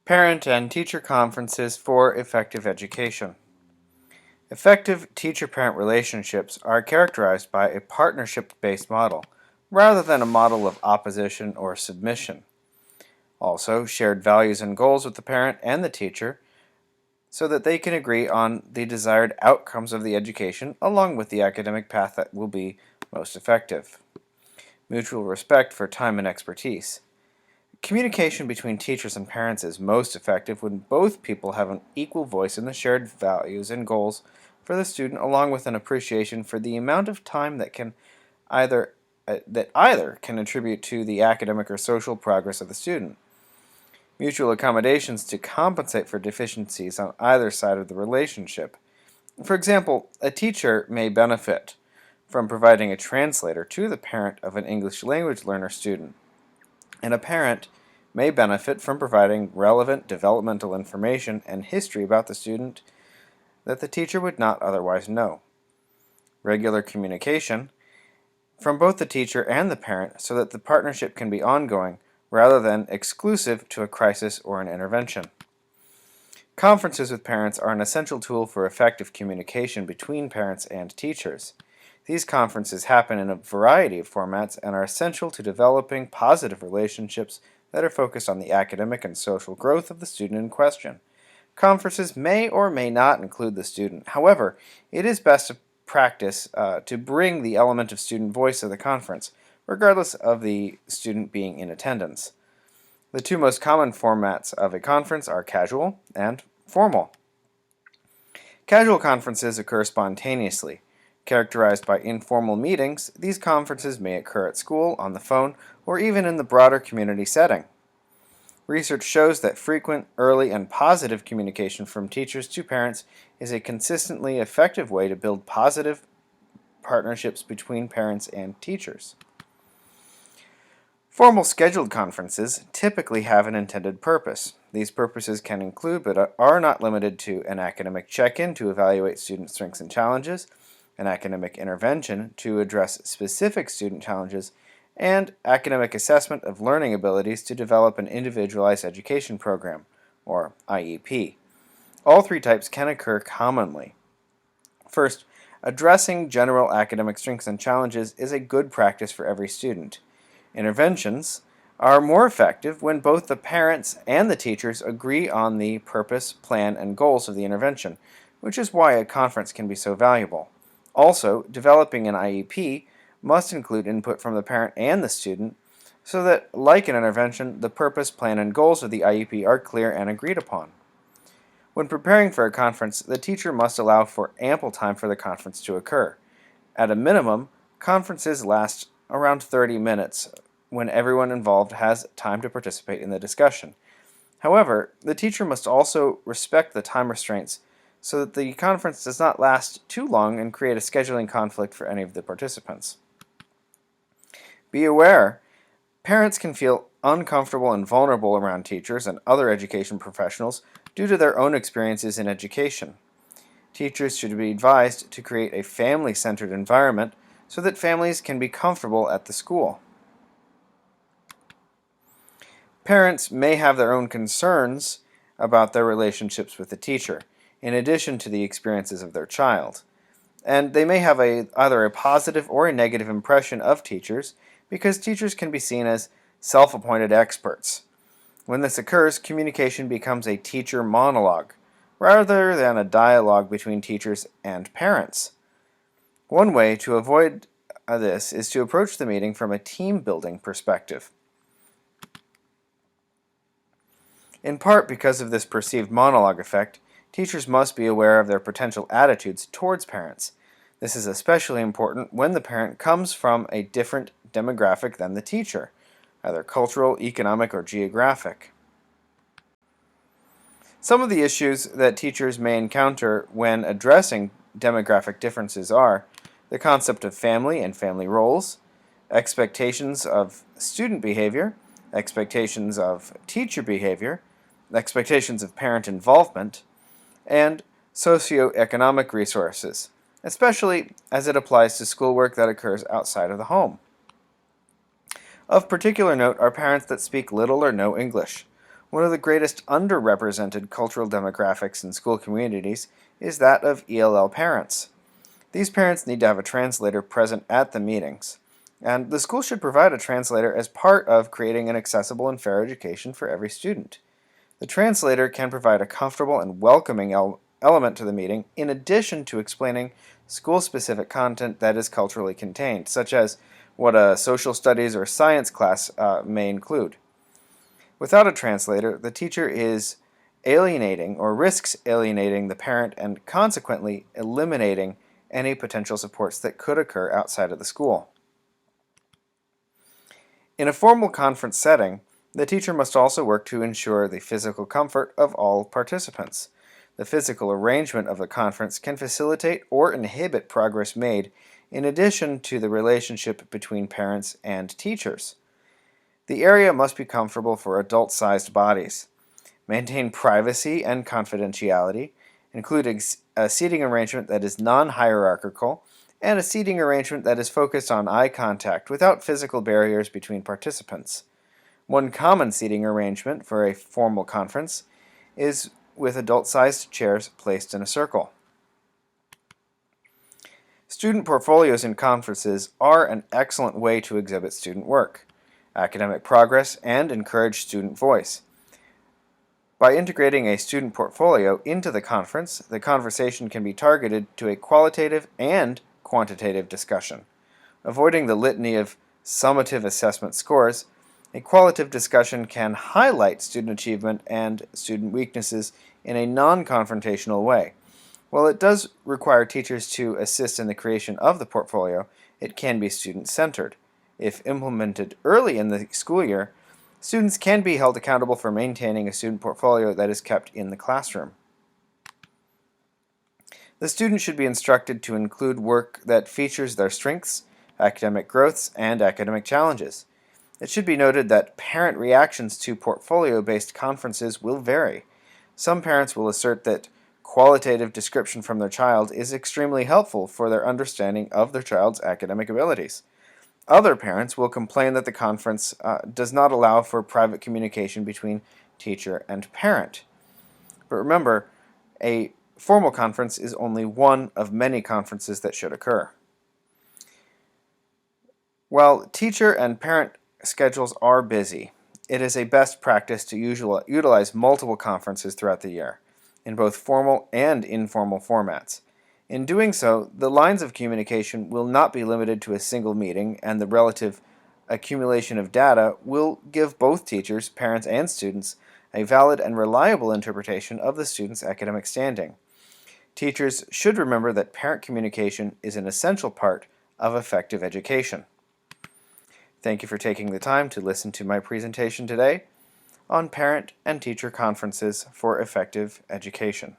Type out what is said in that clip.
Parent and teacher conferences for effective education. Effective teacher-parent relationships are characterized by a partnership-based model, rather than a model of opposition or submission. Also, shared values and goals with the parent and the teacher so that they can agree on the desired outcomes of the education along with the academic path that will be most effective. Mutual respect for time and expertise. Communication between teachers and parents is most effective when both people have an equal voice in the shared values and goals for the student, along with an appreciation for the amount of time that either can attribute to the academic or social progress of the student. Mutual accommodations to compensate for deficiencies on either side of the relationship. For example, a teacher may benefit from providing a translator to the parent of an English language learner student, and a parent may benefit from providing relevant developmental information and history about the student that the teacher would not otherwise know. Regular communication from both the teacher and the parent so that the partnership can be ongoing rather than exclusive to a crisis or an intervention. Conferences with parents are an essential tool for effective communication between parents and teachers. These conferences happen in a variety of formats and are essential to developing positive relationships that are focused on the academic and social growth of the student in question. Conferences may or may not include the student. However, it is best to practice to bring the element of student voice to the conference, regardless of the student being in attendance. The two most common formats of a conference are casual and formal. Casual conferences occur spontaneously. Characterized by informal meetings, these conferences may occur at school, on the phone, or even in the broader community setting. Research shows that frequent, early, and positive communication from teachers to parents is a consistently effective way to build positive partnerships between parents and teachers. Formal scheduled conferences typically have an intended purpose. These purposes can include, but are not limited to, an academic check-in to evaluate student strengths and challenges, an academic intervention to address specific student challenges, and academic assessment of learning abilities to develop an individualized education program, or IEP. All three types can occur commonly. First, addressing general academic strengths and challenges is a good practice for every student. Interventions are more effective when both the parents and the teachers agree on the purpose, plan, and goals of the intervention, which is why a conference can be so valuable. Also, developing an IEP must include input from the parent and the student so that, like an intervention, the purpose, plan, and goals of the IEP are clear and agreed upon. When preparing for a conference, the teacher must allow for ample time for the conference to occur. At a minimum, conferences last around 30 minutes when everyone involved has time to participate in the discussion. However, the teacher must also respect the time restraints so that the conference does not last too long and create a scheduling conflict for any of the participants. Be aware, parents can feel uncomfortable and vulnerable around teachers and other education professionals due to their own experiences in education. Teachers should be advised to create a family-centered environment so that families can be comfortable at the school. Parents may have their own concerns about their relationships with the teacher, in addition to the experiences of their child. And they may have either a positive or a negative impression of teachers because teachers can be seen as self-appointed experts. When this occurs, communication becomes a teacher monologue, rather than a dialogue between teachers and parents. One way to avoid this is to approach the meeting from a team-building perspective. In part because of this perceived monologue effect, teachers must be aware of their potential attitudes towards parents. This is especially important when the parent comes from a different demographic than the teacher, either cultural, economic, or geographic. Some of the issues that teachers may encounter when addressing demographic differences are the concept of family and family roles, expectations of student behavior, expectations of teacher behavior, expectations of parent involvement, and socioeconomic resources, especially as it applies to schoolwork that occurs outside of the home. Of particular note are parents that speak little or no English. One of the greatest underrepresented cultural demographics in school communities is that of ELL parents. These parents need to have a translator present at the meetings, and the school should provide a translator as part of creating an accessible and fair education for every student. The translator can provide a comfortable and welcoming element to the meeting in addition to explaining school-specific content that is culturally contained, such as what a social studies or science class may include. Without a translator, the teacher is alienating or risks alienating the parent and consequently eliminating any potential supports that could occur outside of the school. In a formal conference setting, the teacher must also work to ensure the physical comfort of all participants. The physical arrangement of the conference can facilitate or inhibit progress made in addition to the relationship between parents and teachers. The area must be comfortable for adult-sized bodies. Maintain privacy and confidentiality, including a seating arrangement that is non-hierarchical and a seating arrangement that is focused on eye contact without physical barriers between participants. One common seating arrangement for a formal conference is with adult-sized chairs placed in a circle. Student portfolios in conferences are an excellent way to exhibit student work, academic progress, and encourage student voice. By integrating a student portfolio into the conference, the conversation can be targeted to a qualitative and quantitative discussion. Avoiding the litany of summative assessment scores, a qualitative discussion can highlight student achievement and student weaknesses in a non-confrontational way. While it does require teachers to assist in the creation of the portfolio, it can be student-centered. If implemented early in the school year, students can be held accountable for maintaining a student portfolio that is kept in the classroom. The student should be instructed to include work that features their strengths, academic growths, and academic challenges. It should be noted that parent reactions to portfolio-based conferences will vary. Some parents will assert that qualitative description from their child is extremely helpful for their understanding of their child's academic abilities. Other parents will complain that the conference does not allow for private communication between teacher and parent. But remember, a formal conference is only one of many conferences that should occur. While teacher and parent schedules are busy, it is a best practice to utilize multiple conferences throughout the year, in both formal and informal formats. In doing so, the lines of communication will not be limited to a single meeting, and the relative accumulation of data will give both teachers, parents, and students a valid and reliable interpretation of the student's academic standing. Teachers should remember that parent communication is an essential part of effective education. Thank you for taking the time to listen to my presentation today on parent and teacher conferences for effective education.